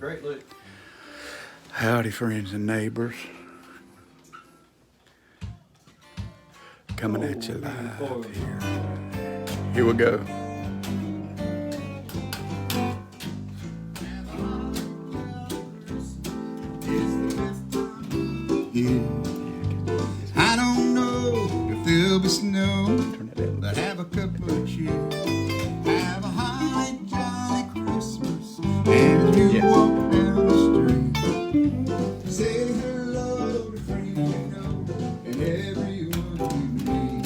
Great look. Howdy, friends and neighbors. Coming at you live here. Here we go. I don't know if there'll be snow, but have a cup of cheer. Have a holly jolly Christmas, and you walk down the street. Say hello to friends you know, and everyone you meet.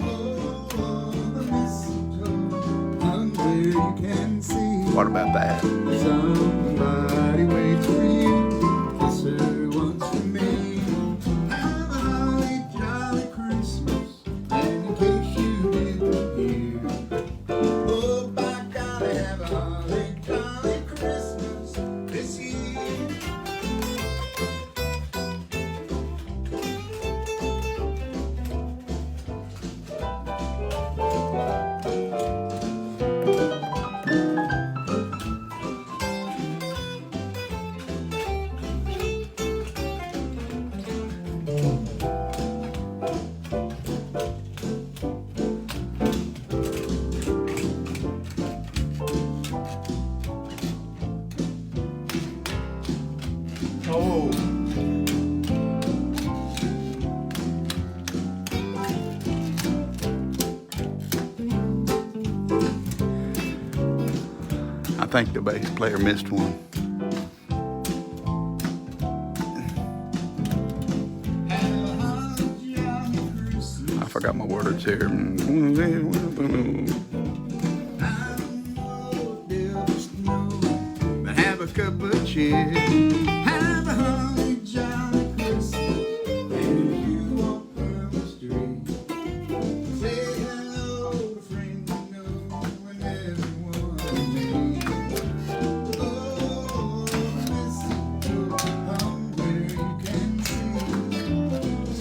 Oh, the mistletoe hung where you can see. What about that? Somebody waits for you. Kiss her once for me. Have a holly jolly Christmas, and in case you didn't hear, oh, by golly, have a holly jolly Christmas this year. Oh. I think the bass player missed one. I forgot my words here. But have a cup of cheer. Have a holly jolly Christmas, and you walk down the street. Say hello to friends you know, and everyone you meet. Oh, mistletoe hung where you can see.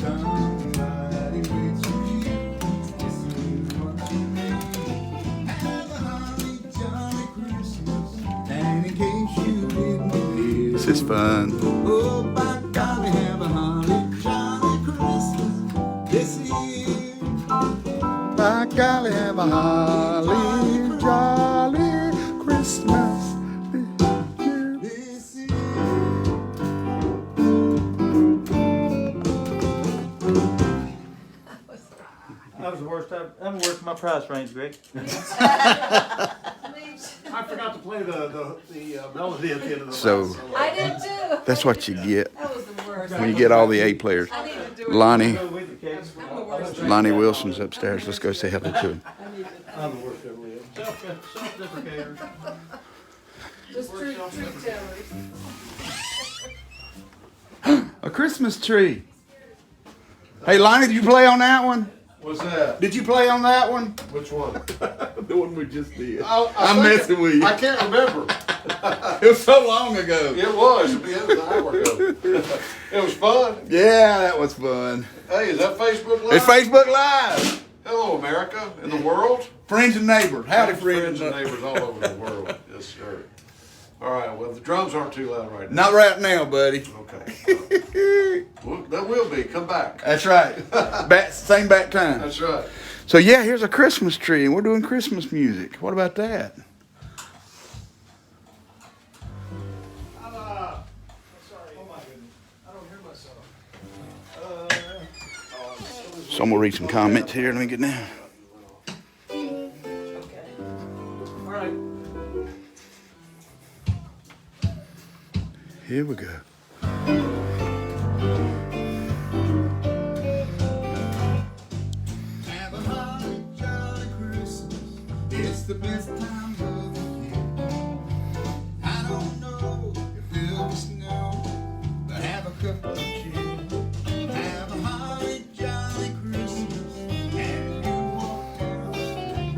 Somebody waits for you. This is what you need. Have a holly jolly Christmas, and in case you didn't hear, This is fun. oh, by golly, have a holly jolly Christmas this year. By golly, have a holly jolly Christmas. This year. That was the worst. That was worse than my price range, Greg. I forgot to play the melody at the end of the So- last solo. I did too. That's what you get That was the worst. when you get all the A players. I need to do it. Lonnie, Go with the case. I'm the worst. Lonnie Wilson's upstairs. Let's go say hello to him. I'm the worst ever lived. Self-deprecator. Just truth tellers. A Christmas tree. Hey, Lonnie, did you play on that one? What's that? Did you play on that one? Which one? The one we just did. I I'm think messing with you. I can't remember. It was so long ago. It was an hour ago. It was fun. Yeah, that was fun. Hey, is that Facebook Live? It's Facebook Live. Hello, America and the world. Friends and neighbors. Howdy, Friends friends. and neighbors all over the world. Yes, sir. All right. Well, the drums aren't too loud right now. Not right now, buddy. Okay. Well, that will be. Come back. That's right. Same back time. That's right. So yeah, here's a Christmas tree, and we're doing Christmas music. What about that? So I'm gonna read some comments here. Let me get down. All right. Here we go. Have a holly jolly Christmas. It's the best time of the year. I don't know if there'll be snow, but have a cup of cheer. Have a holly jolly Christmas, and you walk down the street.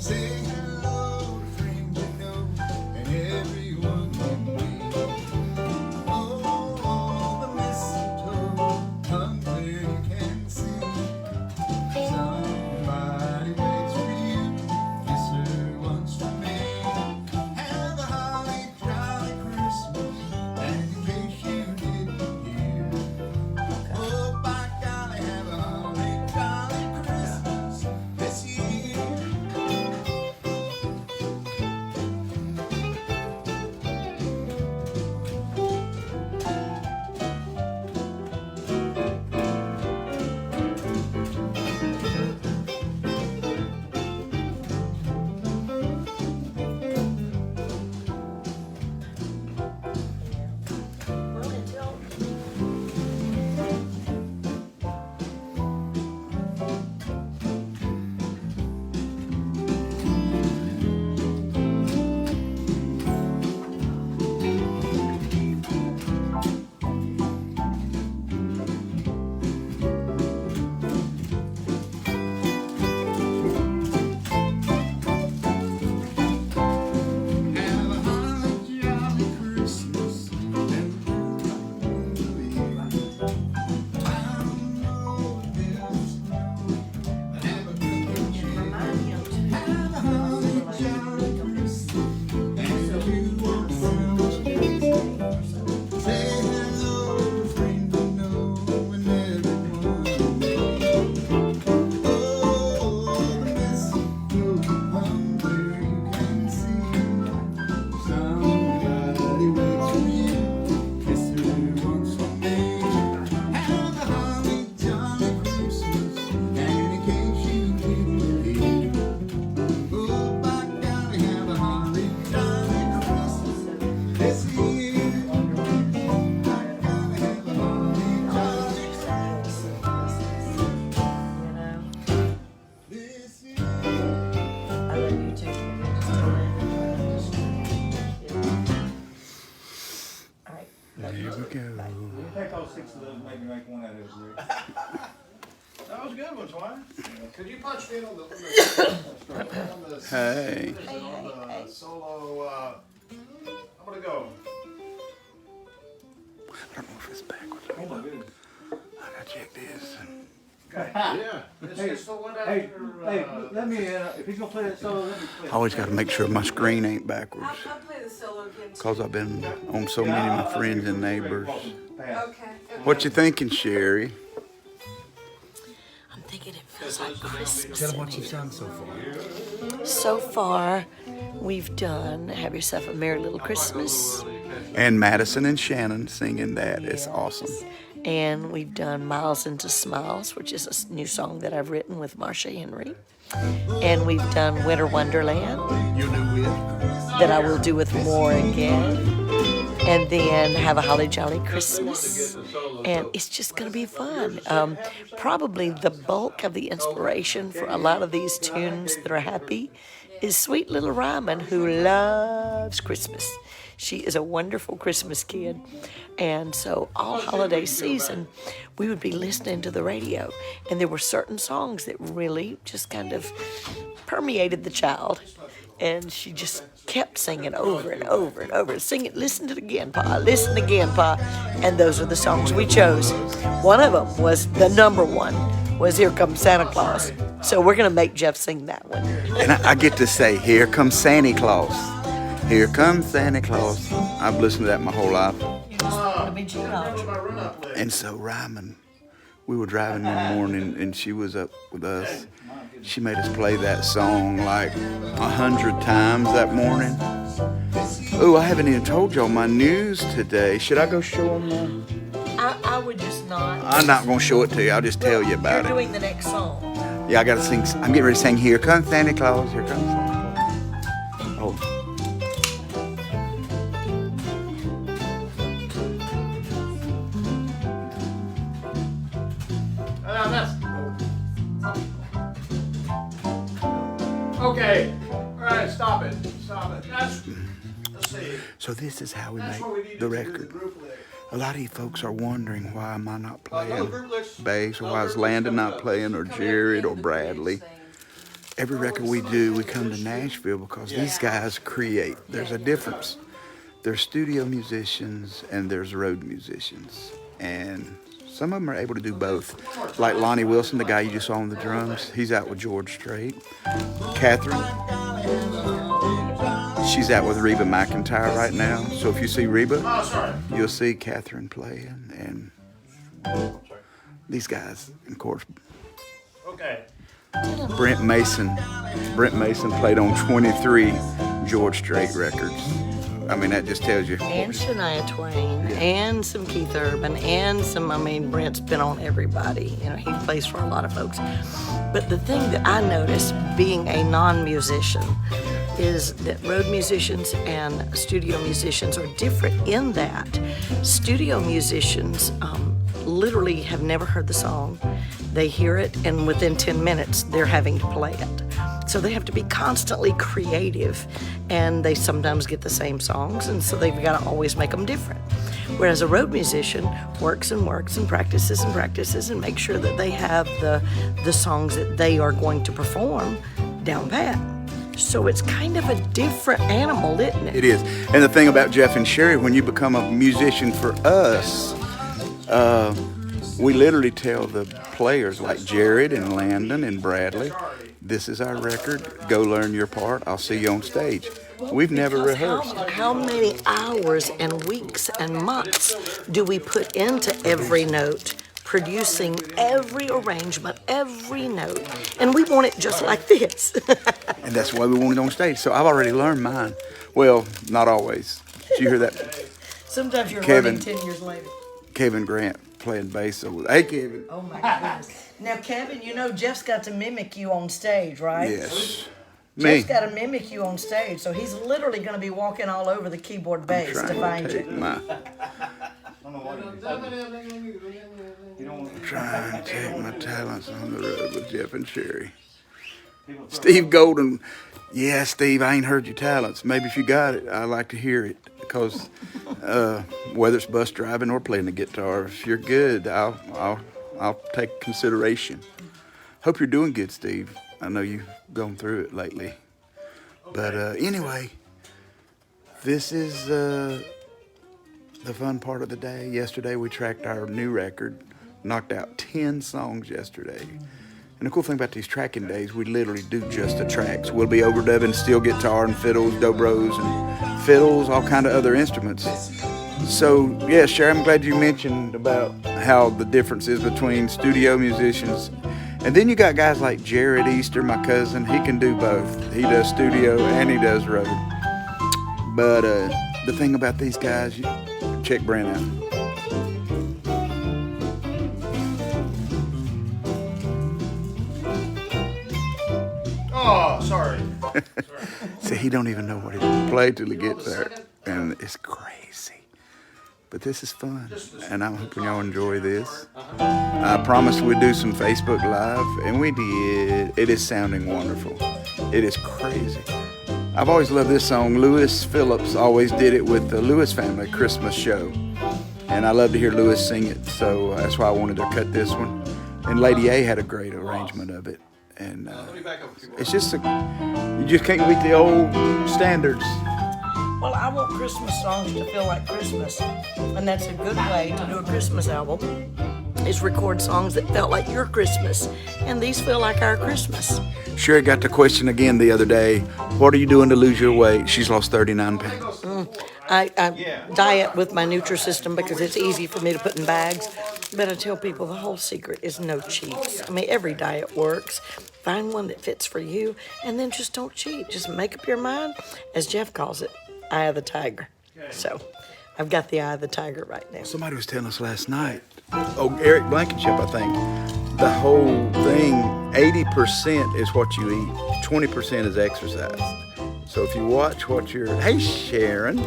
Say hello to friends you know, and everyone you meet. Oh, go. You take all 6 of those and maybe make one out of those, Rick. That was a good one, Swine. Could you punch me in on the Hey. on the solo? I'm gonna go. I don't know if it's backwards. Oh my goodness. I gotta check this. Yeah, it's the one Hey, after. hey, let me, if he's gonna play that solo, let me play I always got to make sure my screen ain't backwards. I'll play the solo again. too. Because I've been on so many of my friends and neighbors. Okay. What you thinking, Sheri? I'm thinking it feels like Christmas. Tell them what you've done so far. So far, we've done Have Yourself a Merry Little Christmas. And Madison and Shannon singing that. It's awesome. And we've done Miles into Smiles, which is a new song that I've written with Marcia Henry. And we've done Winter Wonderland, You knew it. that I will do with more again. And then Have a Holly Jolly Christmas. And it's just going to be fun. Probably the bulk of the inspiration for a lot of these tunes that are happy is Sweet Little Ryman, who loves Christmas. She is a wonderful Christmas kid. And so all holiday season, we would be listening to the radio. And there were certain songs that really just kind of permeated the child. And she just kept singing over and over and over. Sing it, listen to it again, Pa, listen again, Pa. And those are the songs we chose. One of them was the number one, was Here Comes Santa Claus. So we're going to make Jeff sing that one. And I get to say, here comes Santa Claus. Here comes Santa Claus. I've listened to that my whole life. And so Ryman, we were driving one morning and she was up with us. She made us play that song like 100 times that morning. Oh, I haven't even told y'all my news today. Should I go show them? I would just not. I'm not going to show it to you. I'll just tell you about You're it. doing the next song. Yeah, I got to sing. I'm getting ready to sing Here Comes Santa Claus. Here comes Santa Claus. Oh. Okay. All right. Stop it. Stop it. Let's see. So this is how we That's what we make need the to do, the record. group lick. A lot of you folks are wondering why am I not no, playing group licks. bass, or No, why is group licks Landon coming not up. playing, or Jared, or Bradley. Every record we do, we come to Nashville because these guys create. There's a difference. There's studio musicians and there's road musicians. And some of them are able to do both. Like Lonnie Wilson, the guy you just saw on the drums, he's out with George Strait. Catherine, she's out with Reba McEntire right now. So if you see Reba, Oh, sorry. you'll see Catherine playing. And these guys, of course, Okay. Brent Mason played on 23 George Strait records. I mean, that just tells you. And Shania Twain, and some Keith Urban, and some, Brent's been on everybody. You know, he plays for a lot of folks. But the thing that I noticed, being a non-musician, is that road musicians and studio musicians are different in that studio musicians literally have never heard the song. They hear it, and within 10 minutes, they're having to play it. So they have to be constantly creative, and they sometimes get the same songs, and so they've got to always make them different. Whereas a road musician works and works and practices and makes sure that they have the songs that they are going to perform down pat. So it's kind of a different animal, isn't it? It is. And the thing about Jeff and Sheri, when you become a musician for us, we literally tell the players like Jared and Landon and Bradley, this is our record, go learn your part, I'll see you on stage. We've never rehearsed. How many hours and weeks and months do we put into every note, producing every arrangement, every note, and we want it just like this. And that's why we want it on stage. So I've already learned mine. Well, not always. Did you hear that? Sometimes you're Kevin. learning 10 years later. Kevin Grant playing bass. Hey, Kevin. Oh my goodness. Now, Kevin, you know Jeff's got to mimic you on stage, right? Yes. Me. Jeff's got to mimic you on stage, so he's literally going to be walking all over the keyboard bass to find you. Trying to take my talents on the road with Jeff and Sheri. Steve Golden. Yeah, Steve, I ain't heard your talents. Maybe if you got it, I'd like to hear it. because whether it's bus driving or playing the guitar, if you're good, I'll take consideration. Hope you're doing good, Steve. I know you've gone through it lately. But anyway, this is the fun part of the day. Yesterday we tracked our new record, knocked out 10 songs yesterday. And the cool thing about these tracking days, we literally do just the tracks. We'll be overdubbing steel guitar and fiddles, dobros and fiddles, all kind of other instruments. So yeah, Sheri, I'm glad you mentioned about how the difference is between studio musicians. And then you got guys like Jared Easter, my cousin. He can do both. He does studio and he does road. But the thing about these guys, you check Brent out. Oh, sorry. See, he don't even know what he's going to play till he gets there. And it's crazy. But this is fun. And I'm hoping y'all enjoy this. I promised we'd do some Facebook Live, and we did. It is sounding wonderful. It is crazy. I've always loved this song. Lewis Phillips always did it with the Lewis Family Christmas show. And I love to hear Lewis sing it, so that's why I wanted to cut this one. And Lady A had a great arrangement of it. And it's just, you just can't beat the old standards. Well, I want Christmas songs to feel like Christmas, and that's a good way to do a Christmas album, is record songs that felt like your Christmas, and these feel like our Christmas. Sheri got the question again the other day, what are you doing to lose your weight? She's lost 39 pounds. I diet with my Nutrisystem because it's easy for me to put in bags, but I tell people the whole secret is no cheats. I mean, every diet works. Find one that fits for you, and then just don't cheat. Just make up your mind, as Jeff calls it, eye of the tiger. So I've got the eye of the tiger right now. Somebody was telling us last night, Eric Blankenship, I think, the whole thing, 80% is what you eat, 20% is exercise. So if you watch what you're, hey Sharon,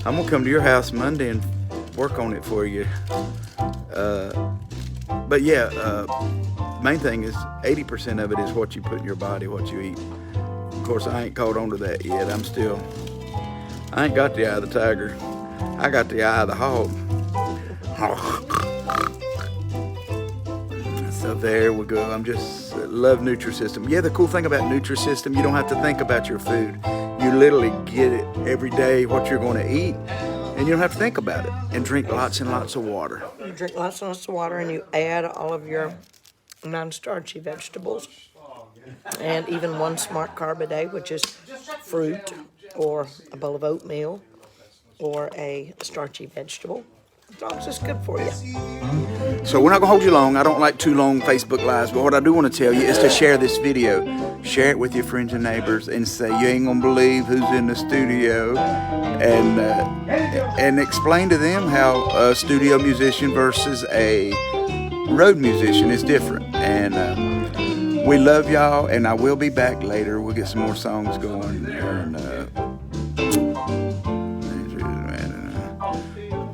I'm gonna come to your house Monday and work on it for you. But yeah, main thing is 80% of it is what you put in your body, what you eat. Of course, I ain't caught on to that yet. I ain't got the eye of the tiger. I got the eye of the hog. So there we go. I'm just love Nutrisystem. Yeah, the cool thing about Nutrisystem, you don't have to think about your food. You literally get it every day what you're going to eat, and you don't have to think about it. And drink lots and lots of water. You drink lots and lots of water, and you add all of your non-starchy vegetables, and even one smart carb a day, which is fruit or a bowl of oatmeal or a starchy vegetable. As long as it's good for you. So we're not gonna hold you long. I don't like too long Facebook Lives, but what I do want to tell you is to share this video. Share it with your friends and neighbors and say you ain't gonna believe who's in the studio, and explain to them how a studio musician versus a road musician is different. And we love y'all, and I will be back later. We'll get some more songs going. And,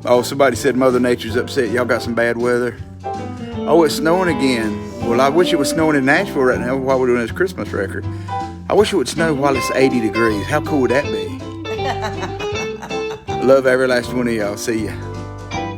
oh, somebody said Mother Nature's upset. Y'all got some bad weather. Oh, it's snowing again. Well, I wish it was snowing in Nashville right now while we're doing this Christmas record. I wish it would snow while it's 80 degrees. How cool would that be? Love every last one of y'all. See ya.